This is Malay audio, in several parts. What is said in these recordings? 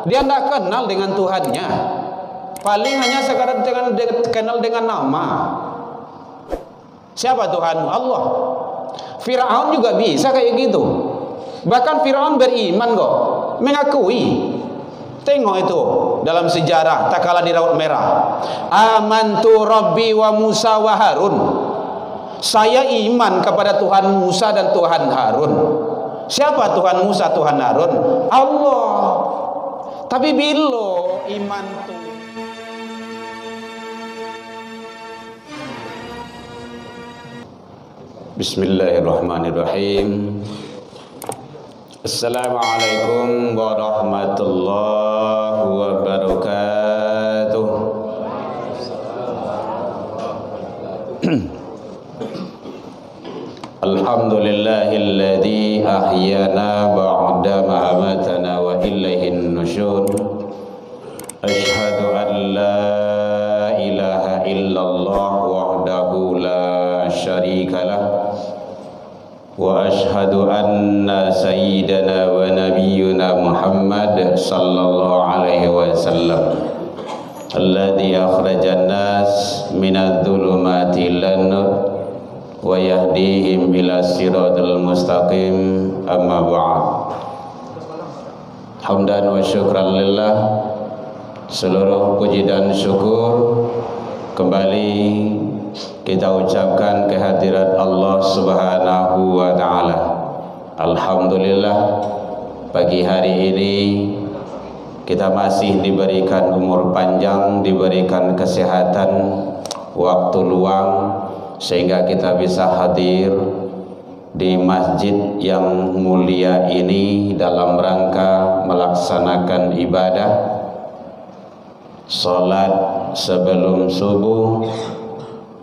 Dia tidak kenal dengan Tuhannya. Paling hanya sekadar kenal dengan nama. Siapa Tuhanmu? Allah. Firaun juga bisa kayak gitu. Bahkan Firaun beriman kok, mengakui. Tengok itu dalam sejarah tak kalah di Laut Merah. Amantu Rabbi wa Musa wa Harun. Saya iman kepada Tuhan Musa dan Tuhan Harun. Siapa Tuhan Musa, Tuhan Harun? Allah. Tapi bilo iman tu. Bismillahirrahmanirrahim. Assalamualaikum warahmatullahi wabarakatuh. Alhamdulillahilladzi ahyana ba'da ma amatana wa ilaihin nusyur. Asyhadu an la ilaha illallah wahdahu la syarikalah. Wa ashhadu anna sayyidana wa nabiyyuna Muhammad sallallahu alaihi wasallam alladhi akhrajan nas minadh-dhulumati ilan nur wa yahdihim ila siratal mustaqim, amma ba'd. Hamdan wa syukran lillah, seluruh puji dan syukur kembali kita ucapkan kehadirat Allah Subhanahu wa ta'ala. Alhamdulillah, pagi hari ini kita masih diberikan umur panjang, diberikan kesehatan, waktu luang, sehingga kita bisa hadir di masjid yang mulia ini dalam rangka melaksanakan ibadah salat sebelum subuh,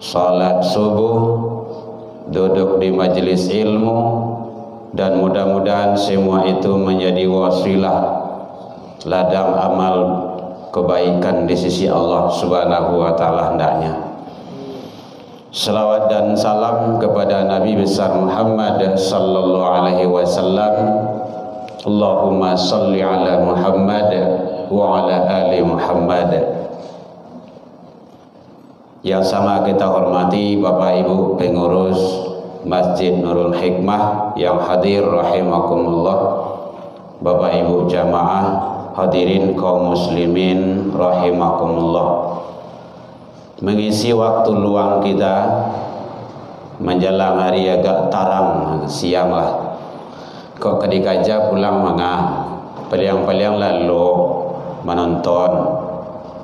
salat subuh, duduk di majelis ilmu, dan mudah-mudahan semua itu menjadi wasilah ladang amal kebaikan di sisi Allah Subhanahu wa ta'ala hendaknya. Salawat dan salam kepada Nabi besar Muhammad sallallahu alaihi wasallam. Allahumma salli ala Muhammad wa ala ali Muhammad. Yang sama kita hormati Bapak Ibu pengurus Masjid Nurul Hikmah yang hadir rahimakumullah, Bapak Ibu jamaah, hadirin kaum muslimin rahimakumullah. Mengisi waktu luang kita menjelang hari agak tarang siang lah. Kok kedikaja pulang mangah, peliang-peliang lalu menonton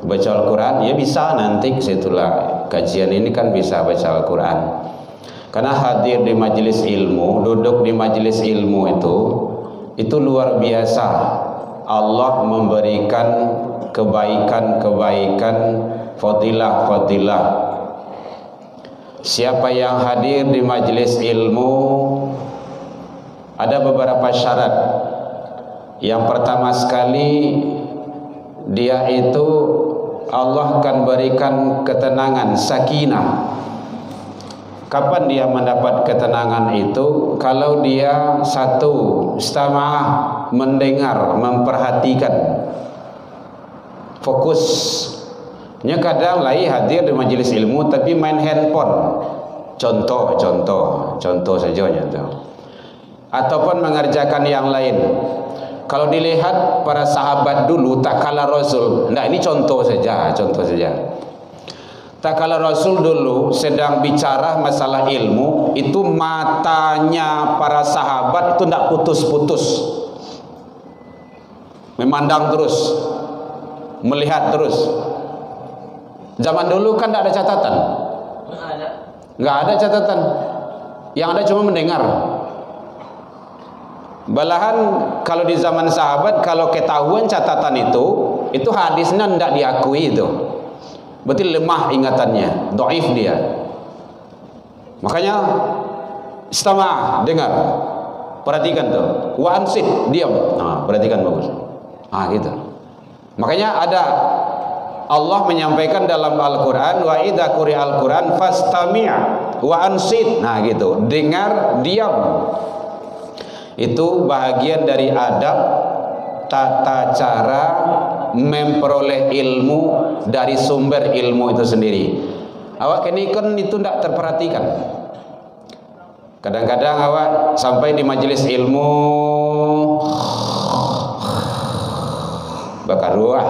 baca Al-Quran, ya bisa nanti situlah kajian ini kan bisa baca Al-Quran. Karena hadir di majelis ilmu, duduk di majelis ilmu itu luar biasa. Allah memberikan kebaikan-kebaikan, fadilah-fadilah. Siapa yang hadir di majelis ilmu, ada beberapa syarat. Yang pertama sekali, dia itu Allah akan berikan ketenangan, sakinah. Kapan dia mendapat ketenangan itu? Kalau dia satu, istama'ah, mendengar, memperhatikan, fokusnya. Kadang lagi hadir di majelis ilmu tapi main handphone, contoh saja ataupun mengerjakan yang lain. Kalau dilihat para sahabat dulu tak kala Rasul, nah ini contoh saja. Tak kala Rasul dulu sedang bicara masalah ilmu, itu matanya para sahabat itu tidak putus-putus, memandang terus, melihat terus. Zaman dulu kan tidak ada catatan, nggak ada catatan, yang ada cuma mendengar. Balahan kalau di zaman sahabat, kalau ketahuan catatan itu hadisnya tidak diakui itu. Berarti lemah ingatannya, dhaif dia. Makanya istama', dengar, perhatikan tuh. Wa ansit, diam. Nah, perhatikan bagus. Gitu. Makanya ada Allah menyampaikan dalam Al-Quran, wa idza quri'al Quran fastami' wa ansit. Nah gitu, dengar, diam. Itu bahagian dari adab tata cara memperoleh ilmu dari sumber ilmu itu sendiri. Awak kini kan itu tidak terperhatikan. Kadang-kadang awak sampai di majelis ilmu bakar ruah,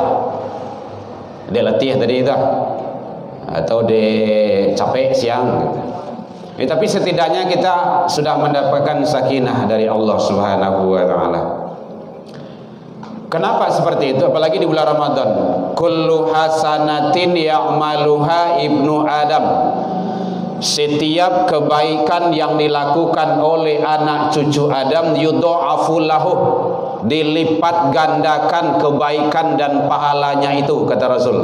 dia latih tadi itu, atau dia capek siang. Tapi setidaknya kita sudah mendapatkan sakinah dari Allah Subhanahu wa taala. Kenapa seperti itu? Apalagi di bulan Ramadan. Kullu hasanatin ya'maluha ibnu Adam. Setiap kebaikan yang dilakukan oleh anak cucu Adam yudha'afu lahu, dilipat gandakan kebaikan dan pahalanya itu, kata Rasul.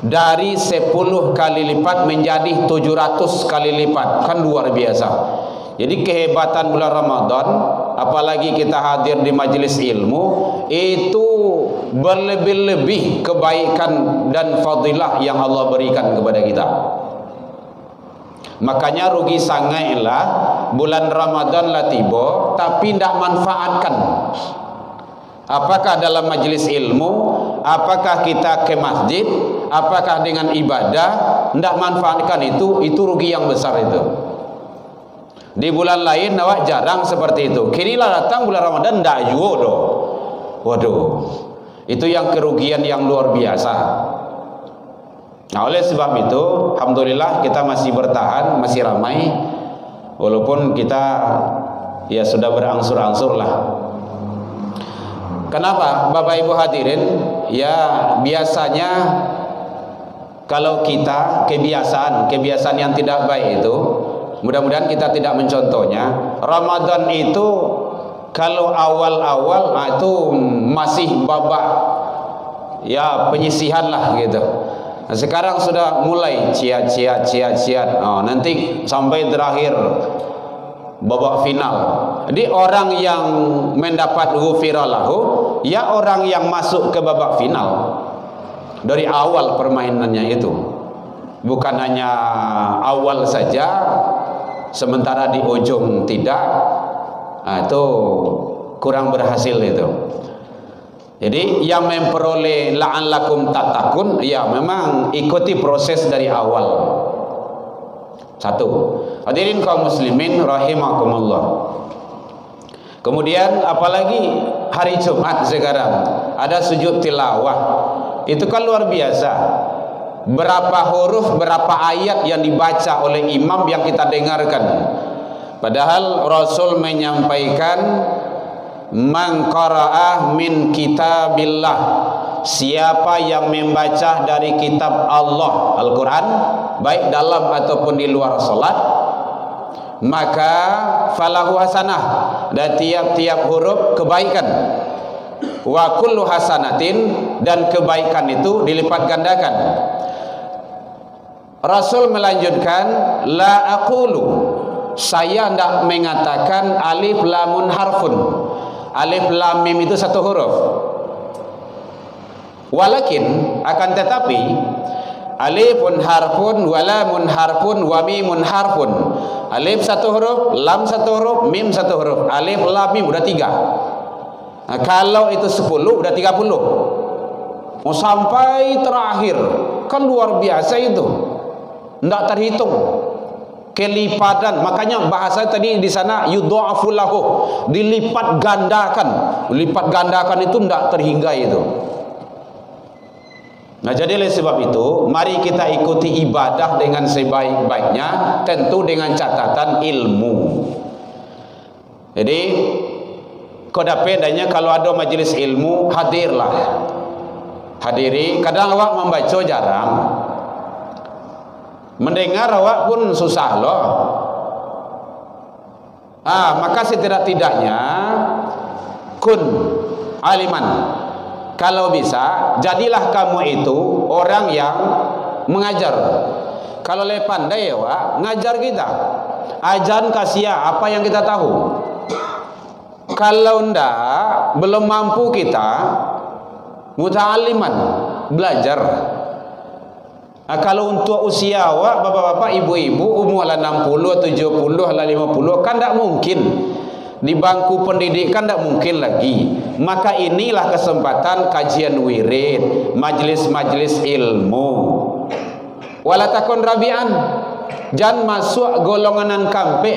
Dari 10 kali lipat menjadi 700 kali lipat. Kan luar biasa. Jadi kehebatan bulan Ramadan, apalagi kita hadir di majelis ilmu, itu berlebih-lebih kebaikan dan fadilah yang Allah berikan kepada kita. Makanya rugi sangailah bulan Ramadan lah tiba tapi tidak manfaatkan. Apakah dalam majelis ilmu, apakah kita ke masjid, apakah dengan ibadah, tidak manfaatkan itu rugi yang besar itu. Di bulan lain awak jarang seperti itu. Kinilah datang bulan Ramadan tidak juga. Waduh, itu yang kerugian yang luar biasa. Nah, oleh sebab itu, alhamdulillah kita masih bertahan, masih ramai, walaupun kita ya sudah berangsur-angsur lah. Kenapa Bapak Ibu hadirin? Ya biasanya kalau kita kebiasaan yang tidak baik itu, mudah-mudahan kita tidak mencontohnya. Ramadan itu kalau awal-awal itu masih babak ya penyisihan lah gitu. Nah, sekarang sudah mulai ciat. Nanti sampai terakhir babak final. Jadi orang yang mendapat ghufira lahu, ya orang yang masuk ke babak final dari awal permainannya itu. Bukan hanya awal saja sementara di ujung tidak. Nah, itu kurang berhasil itu. Jadi yang memperoleh la'allakum tattaqun, ya memang ikuti proses dari awal. Satu. Hadirin kaum muslimin rahimakumullah. Kemudian apalagi hari Jumat sekarang ada sujud tilawah. Itu kan luar biasa. Berapa huruf, berapa ayat yang dibaca oleh imam yang kita dengarkan. Padahal Rasul menyampaikan man qara'ah min kitabillah, siapa yang membaca dari kitab Allah Al-Quran, baik dalam ataupun di luar salat, maka falahu hasanah, dan tiap-tiap huruf kebaikan. Wa kullu hasanatin, dan kebaikan itu dilipat gandakan. Rasul melanjutkan, la aqulu, saya tidak mengatakan alif lamun harfun. Alif lam mim itu satu huruf. Walakin, akan tetapi, alifun harfun, walamun harfun, wa mimun harfun. Alif satu huruf, lam satu huruf, mim satu huruf. Alif lam mim udah 3. Nah, kalau itu 10 udah 30. Mau sampai terakhir, kan luar biasa itu. Tidak terhitung kelipatan. Makanya bahasa tadi di sana yudha'afu lahu, dilipat gandakan. Lipat gandakan itu tidak terhingga itu. Nah, jadi oleh sebab itu, mari kita ikuti ibadah dengan sebaik-baiknya, tentu dengan catatan ilmu. Jadi kode pedanya kalau ada majelis ilmu, hadirlah. Hadiri. Kadang awak membaca jarang, mendengar awak pun susah loh. Maka setidak-tidaknya kun aliman. Kalau bisa, jadilah kamu itu orang yang mengajar. Kalau le pandai ya wak, ngajar kita. Ajan kasia apa yang kita tahu. Kalau ndak, belum mampu kita, muta'aliman, belajar. Kalau untuk usia awak, bapak-bapak, ibu-ibu, umur 60, 70, 50, kan tak mungkin. di bangku pendidikan tidak mungkin lagi. Maka inilah kesempatan kajian wirid, majlis-majlis ilmu. Wala takun rabian, jangan masuk golongan kampe.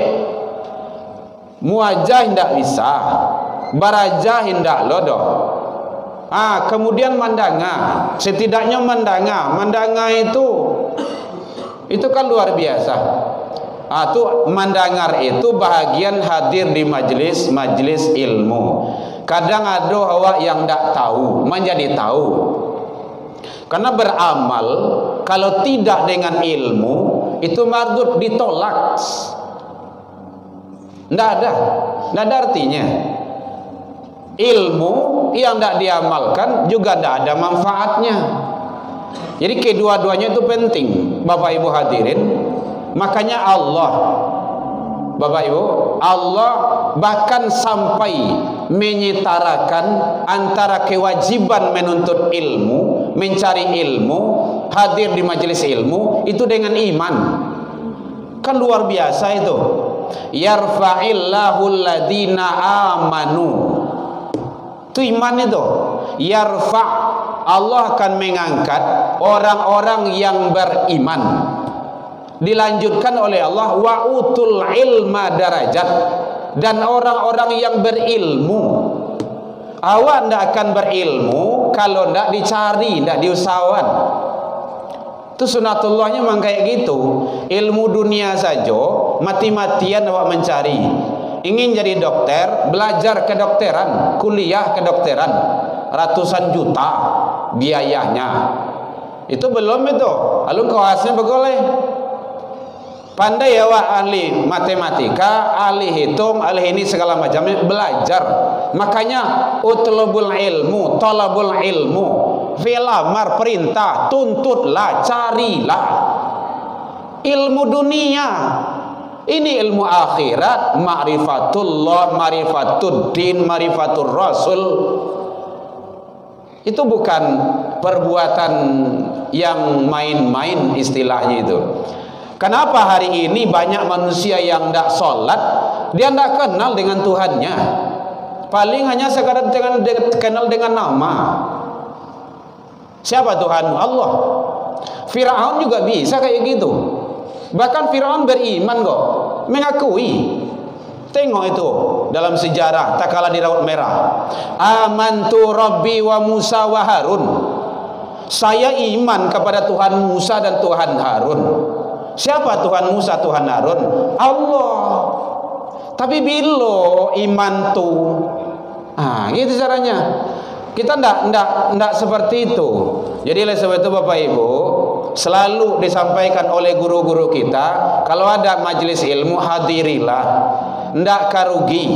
Muajah tidak bisa, barajah tidak lodoh. Kemudian mandanga, setidaknya mandanga itu kan luar biasa. Tuh mendengar itu bahagian hadir di majlis ilmu. Kadang ada awak yang tak tahu menjadi tahu. Karena beramal kalau tidak dengan ilmu itu mardud, ditolak. Tidak ada artinya. Ilmu yang tidak diamalkan juga tidak ada manfaatnya. Jadi kedua-duanya itu penting, Bapak Ibu hadirin. Makanya Allah, Bapak Ibu, Allah bahkan sampai menyetarakan antara kewajiban menuntut ilmu, mencari ilmu, hadir di majelis ilmu itu dengan iman. Kan luar biasa itu. Yarfa'illahu alladhina amanu. Itu iman itu. Yarfa', Allah akan mengangkat orang-orang yang beriman. Dilanjutkan oleh Allah, wa utul ilma darajat, dan orang-orang yang berilmu. Awak tidak akan berilmu kalau tidak dicari, tidak diusahakan. Itu sunatullahnya memang kayak gitu. Ilmu dunia saja mati-matian awak mencari. Ingin jadi dokter, belajar kedokteran, kuliah kedokteran, ratusan juta biayanya. Itu belum itu. Alun kawasnya begoleh. Pandai awak ahli matematika, ahli hitung, ahli ini segala macamnya, belajar. Makanya utlubul ilmu, talabul ilmu, fi'lamar perintah, tuntutlah, carilah ilmu dunia. Ini ilmu akhirat, ma'rifatullah, ma'rifatuddin, ma'rifatur rasul. Itu bukan perbuatan yang main-main istilahnya itu. Kenapa hari ini banyak manusia yang tidak sholat, dia tidak kenal dengan Tuhannya, paling hanya sekadar kenal dengan nama. Siapa Tuhanmu? Allah. Firaun juga bisa kayak gitu. Bahkan Firaun beriman kok, mengakui. Tengok itu dalam sejarah tak kalah di Laut Merah. Amantu Rabbi wa Musa wa Harun. Saya iman kepada Tuhan Musa dan Tuhan Harun. Siapa Tuhan Musa, Tuhan Harun? Allah. Tapi bila iman tu, gitu caranya. Kita ndak seperti itu. Jadi oleh sebab itu Bapak Ibu, selalu disampaikan oleh guru-guru kita, kalau ada majelis ilmu hadirilah. Ndak karugi,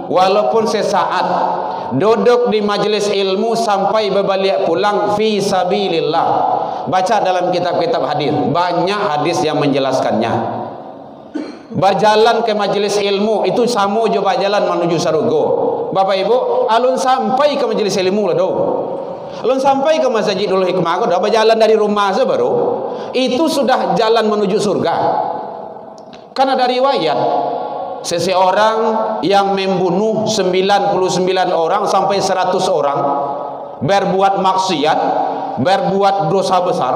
walaupun sesaat. Duduk di majelis ilmu sampai berbalik pulang fi sabilillah. Baca dalam kitab-kitab hadis, banyak hadis yang menjelaskannya. Berjalan ke majelis ilmu itu sama je berjalan menuju surga. Bapak Ibu, alun sampai ke majelis ilmu lah do. Alun sampai ke Masjidul Hikmah dah berjalan dari rumah saja baru. Itu sudah jalan menuju surga. Karena dari riwayat seseorang yang membunuh 99 orang sampai 100 orang, berbuat maksiat, berbuat dosa besar,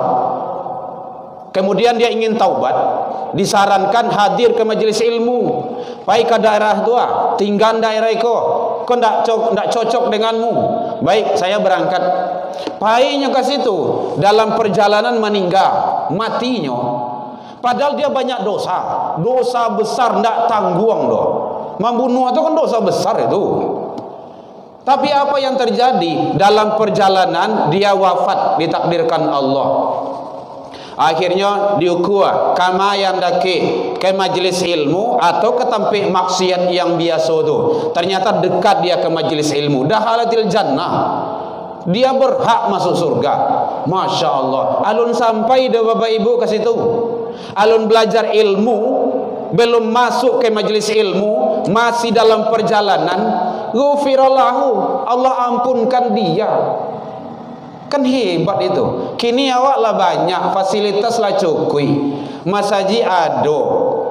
kemudian dia ingin taubat, disarankan hadir ke majelis ilmu. Pai ke daerah tua, tinggal daerah itu, kau ndak cocok denganmu. Baik, saya berangkat. Painya ke situ, dalam perjalanan meninggal, matinya. Padahal dia banyak dosa besar ndak tanggung doh. Membunuh itu kan dosa besar itu. Tapi apa yang terjadi dalam perjalanan dia wafat ditakdirkan Allah. Akhirnya diukua kama yang daki ke majelis ilmu atau ke tempat maksiat yang biasa tu. Ternyata dekat dia ke majelis ilmu. Dahalatil jannah. Dia berhak masuk surga. Masya Allah. Alun sampai dah Bapak Ibu ke situ. Alun belajar ilmu, belum masuk ke majelis ilmu, masih dalam perjalanan, ghufirallahu, Allah ampunkan dia. Kan hebat itu. Kini awak lah banyak, fasilitas lah cukup, masjid ada,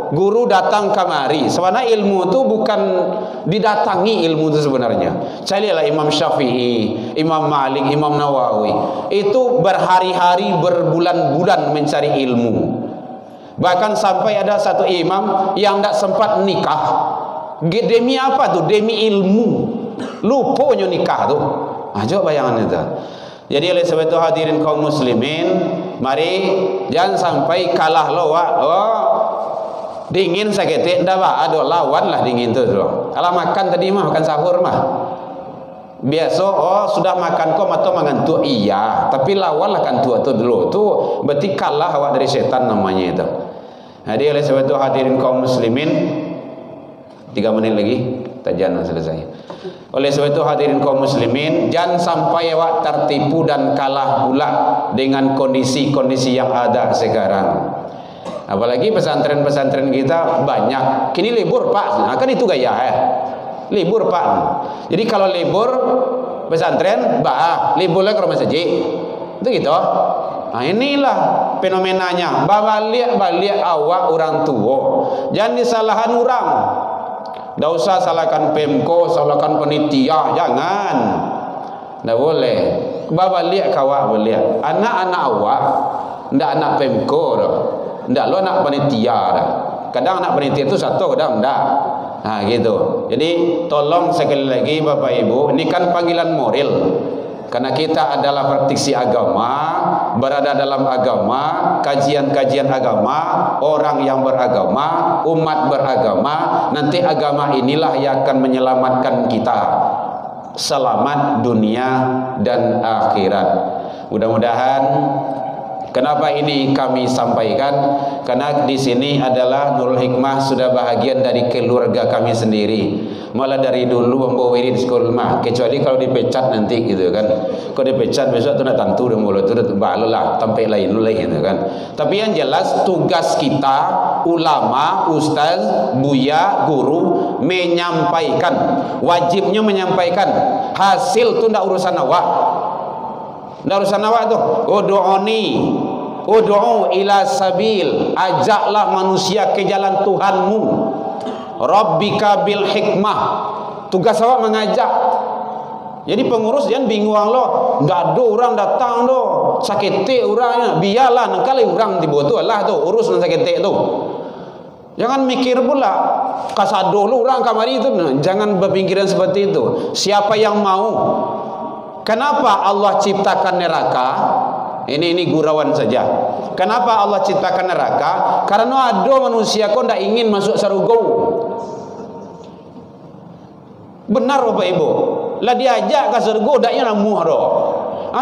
guru datang kemari. Sebenarnya ilmu itu bukan didatangi, ilmu itu sebenarnya. Carilah Imam Syafi'i, Imam Malik, Imam Nawawi. Itu berhari-hari, berbulan-bulan mencari ilmu. Bahkan sampai ada satu imam yang tidak sempat nikah. Demi apa tuh? Demi ilmu. Lupanya nikah tuh. Coba bayangan itu. Jadi oleh sebab itu hadirin kaum muslimin, mari jangan sampai kalah lawak. Dingin sakit, ndak ada lawan lah dingin tu. Kalau makan tadi mah makan sahur mah. Biasa sudah makan kok atau mengantuk iya, tapi lawan lah kan tua tu dulu tu berarti kalah awak dari setan namanya itu. Jadi oleh sebab itu hadirin kaum muslimin, 3 menit lagi tajan selesai. Oleh sebab itu hadirin kaum muslimin, jangan sampai awak tertipu dan kalah pula dengan kondisi-kondisi yang ada sekarang. Apalagi pesantren-pesantren kita banyak. Kini libur Pak, kan itu gaya libur Pak. Jadi kalau libur pesantren, libur lagi ke rumah saja. Itu gitu. Nah inilah fenomenanya. Balik awak orang tua. Jangan disalahan orang. Tidak usah salahkan Pemko, salahkan penitia, jangan. Tidak boleh. Balik kawak balik. Anak-anak awak, tidak anak Pemko dah. Tidak lo anak panitia dah. Kadang anak panitia itu satu, kadang tidak. Nah gitu. Jadi tolong sekali lagi Bapak Ibu, ini kan panggilan moral. Karena kita adalah praktisi agama, berada dalam agama, kajian-kajian agama, orang yang beragama, umat beragama. Nanti agama inilah yang akan menyelamatkan kita. Selamat dunia dan akhirat. Mudah-mudahan. Kenapa ini kami sampaikan? Karena di sini adalah Nurul Hikmah sudah bahagian dari keluarga kami sendiri. Malah dari dulu membawa wirid sekolah mah. Kecuali kalau dipecat nanti gitu kan. Kalau dipecat besok tu nak tantu dan mulut tu balalah tempat lain dulu gitu kan. Tapi yang jelas tugas kita ulama, ustaz, buya, guru menyampaikan. Wajibnya menyampaikan. Hasil tu ndak urusan awak. Darusan awak tu ud'u ila sabil, ajaklah manusia ke jalan Tuhanmu. Rabbika bil hikmah, tugas awak mengajak. Jadi pengurus jangan bingung lo, ndak ada orang datang do, sakit orangnya, biarlah nangkali orang tiba tu lah tu urus nang sakit tu. Jangan mikir pula kasado lu orang kamari itu, jangan berpikiran seperti itu. Siapa yang mau? Kenapa Allah ciptakan neraka? Ini gurauan saja. Kenapa Allah ciptakan neraka? Karena ada manusia kok tidak ingin masuk surga. Benar Bapak Ibu. Lah diajak ke surga daknya namuh do.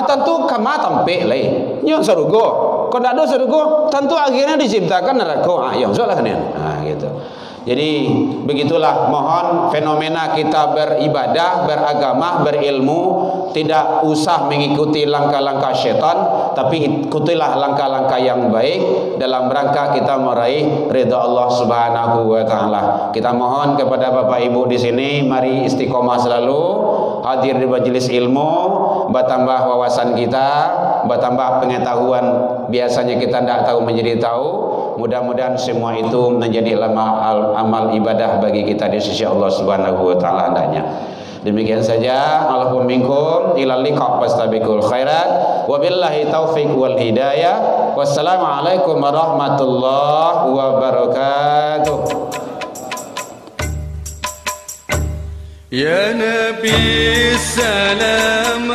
Tentu kama tampe lai. Yang surga. Kalau tidak ada surga, tentu akhirnya diciptakan neraka. Yang soal kan gitu. Jadi begitulah, mohon fenomena kita beribadah, beragama, berilmu, tidak usah mengikuti langkah-langkah syaitan, tapi ikutilah langkah-langkah yang baik dalam rangka kita meraih ridha Allah Subhanahu wa taala. Kita mohon kepada Bapak Ibu di sini, mari istiqomah selalu hadir di majelis ilmu, bertambah wawasan kita, bertambah pengetahuan. Biasanya kita tidak tahu menjadi tahu. Mudah-mudahan semua itu menjadi amal ibadah bagi kita di sisi Allah Subhanahu wa taala hendaknya. Demikian saja. Allahu minkum ilal liqa fastabiqul khairat. Wabillahi taufiq wal hidayah. Wassalamualaikum warahmatullahi wabarakatuh. Ya Nabi salam